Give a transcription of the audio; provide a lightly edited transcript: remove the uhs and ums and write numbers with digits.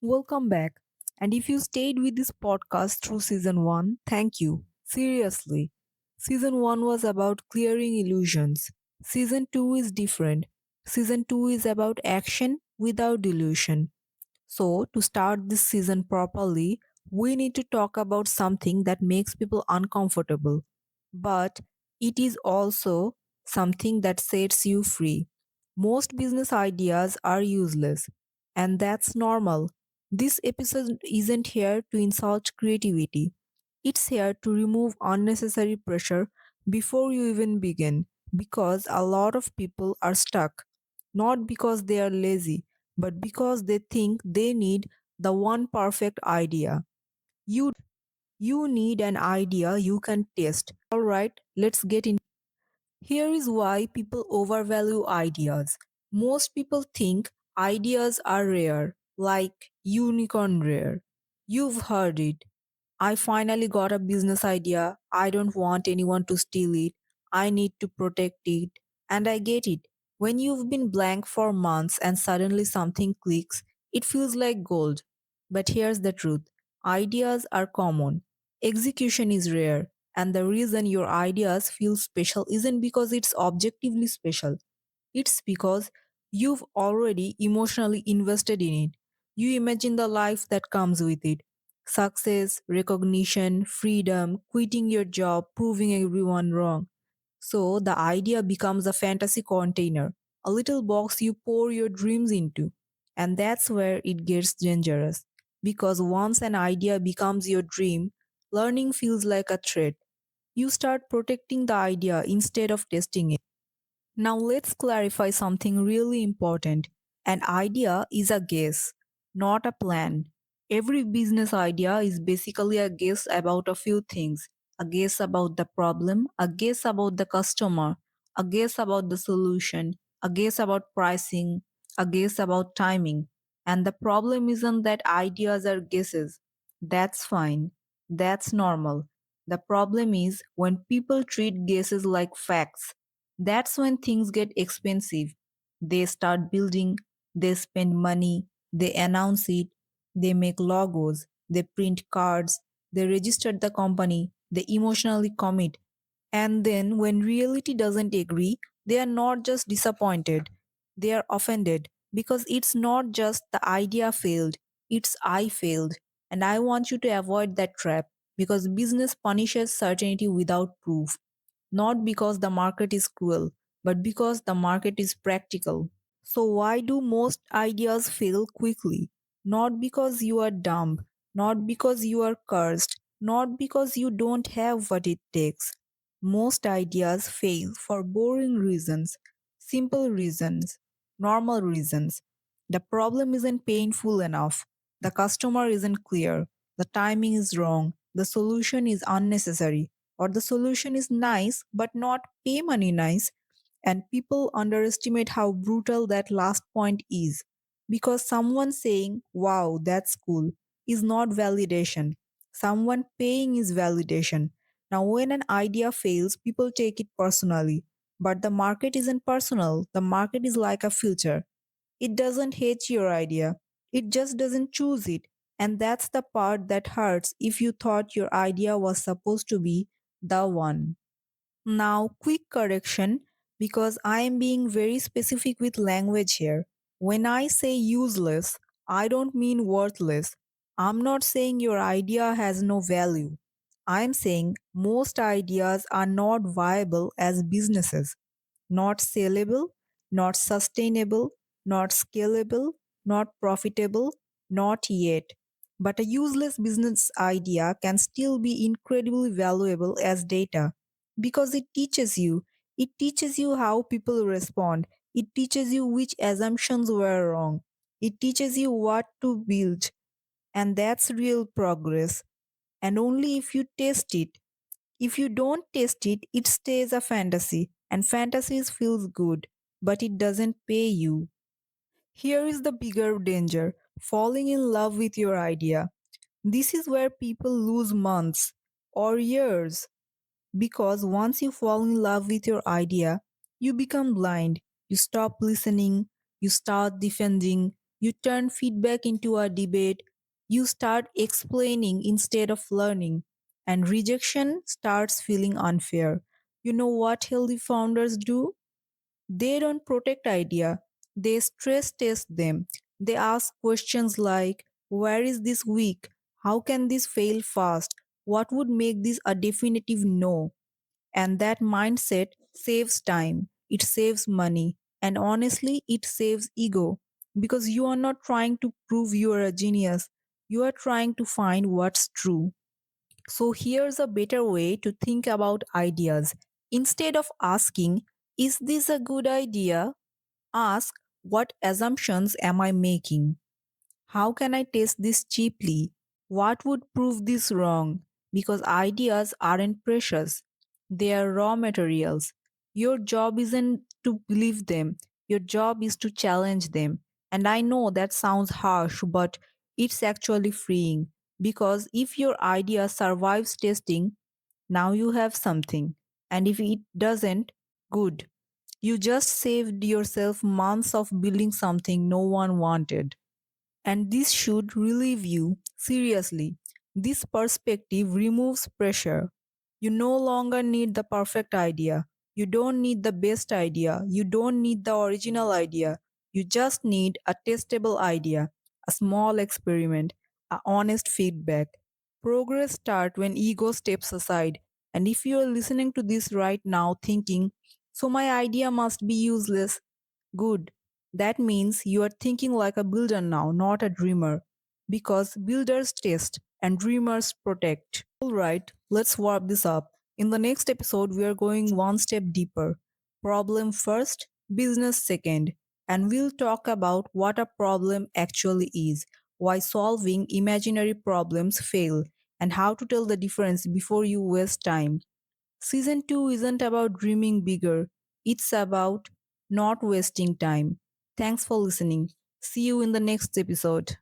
Welcome back. And if you stayed with this podcast through season 1, thank you. Seriously. Season 1 was about clearing illusions. Season 2 is different. Season 2 is about action without delusion. So, to start this season properly, we need to talk about something that makes people uncomfortable. But it is also something that sets you free. Most business ideas are useless, and that's normal. This episode isn't here to insult creativity, it's here to remove unnecessary pressure before you even begin because a lot of people are stuck, not because they are lazy, but because they think they need the one perfect idea. You don't. You need an idea you can test. Alright, let's get in. Here is why people overvalue ideas. Most people think ideas are rare, like unicorn rare. You've heard it. I finally got a business idea. I don't want anyone to steal it. I need to protect it. And I get it. When you've been blank for months and suddenly something clicks, it feels like gold. But here's the truth, ideas are common, execution is rare. And the reason your ideas feel special isn't because it's objectively special, it's because you've already emotionally invested in it. You imagine the life that comes with it, success, recognition, freedom, quitting your job, proving everyone wrong. So the idea becomes a fantasy container, a little box you pour your dreams into. And that's where it gets dangerous. Because once an idea becomes your dream, learning feels like a threat. You start protecting the idea instead of testing it. Now let's clarify something really important. An idea is a guess, not a plan. Every business idea is basically a guess about a few things. A guess about the problem, a guess about the customer, a guess about the solution, a guess about pricing, a guess about timing. And the problem isn't that ideas are guesses. That's fine. That's normal. The problem is when people treat guesses like facts. That's when things get expensive. They start building, they spend money, they announce it, they make logos, they print cards, they register the company, they emotionally commit. And then when reality doesn't agree, they are not just disappointed, they are offended because it's not just the idea failed, it's I failed. And I want you to avoid that trap because business punishes certainty without proof, not because the market is cruel, but because the market is practical. So, why do most ideas fail quickly? Not because you are dumb, not because you are cursed, not because you don't have what it takes. Most ideas fail for boring reasons, simple reasons, normal reasons. The problem isn't painful enough, the customer isn't clear, the timing is wrong, the solution is unnecessary, or the solution is nice but not pay money nice. And people underestimate how brutal that last point is because someone saying wow that's cool is not validation, someone paying is validation. Now when an idea fails people take it personally, but the market isn't personal, the market is like a filter. It doesn't hate your idea, it just doesn't choose it. And that's the part that hurts if you thought your idea was supposed to be the one. Now, quick correction because I am being very specific with language here. When I say useless, I don't mean worthless. I'm not saying your idea has no value. I'm saying most ideas are not viable as businesses, not sellable, not sustainable, not scalable, not profitable, not yet. But a useless business idea can still be incredibly valuable as data because it teaches you. It teaches you how people respond. It teaches you which assumptions were wrong. It teaches you what to build. And that's real progress. And only if you test it. If you don't test it, it stays a fantasy, and fantasies feels good, but it doesn't pay you. Here is the bigger danger, falling in love with your idea. This is where people lose months or years because once you fall in love with your idea, you become blind. You stop listening, you start defending, You turn feedback into a debate. You start explaining instead of learning. And rejection starts feeling unfair. You know what healthy founders do? They don't protect idea. They stress test them. They ask questions like, where is this weak? How can this fail fast? What would make this a definitive no? And that mindset saves time, it saves money, and honestly, it saves ego. Because you are not trying to prove you are a genius, you are trying to find what's true. So, here's a better way to think about ideas. Instead of asking, is this a good idea? Ask, what assumptions am I making? How can I test this cheaply? What would prove this wrong? Because ideas aren't precious, they are raw materials. Your job isn't to believe them, your job is to challenge them. And I know that sounds harsh, but it's actually freeing. Because if your idea survives testing, now you have something. And if it doesn't, good. You just saved yourself months of building something no one wanted. And this should relieve you. Seriously, this perspective removes pressure. You no longer need the perfect idea. You don't need the best idea. You don't need the original idea. You just need a testable idea, a small experiment, a honest feedback. Progress starts when ego steps aside. And if you are listening to this right now thinking, so my idea must be useless, good. That means you are thinking like a builder now, not a dreamer. Because builders test and dreamers protect. Alright, let's wrap this up. In the next episode, we are going one step deeper. Problem first, business second. And we'll talk about what a problem actually is, why solving imaginary problems fail, and how to tell the difference before you waste time. Season 2 isn't about dreaming bigger, it's about not wasting time. Thanks for listening. See you in the next episode.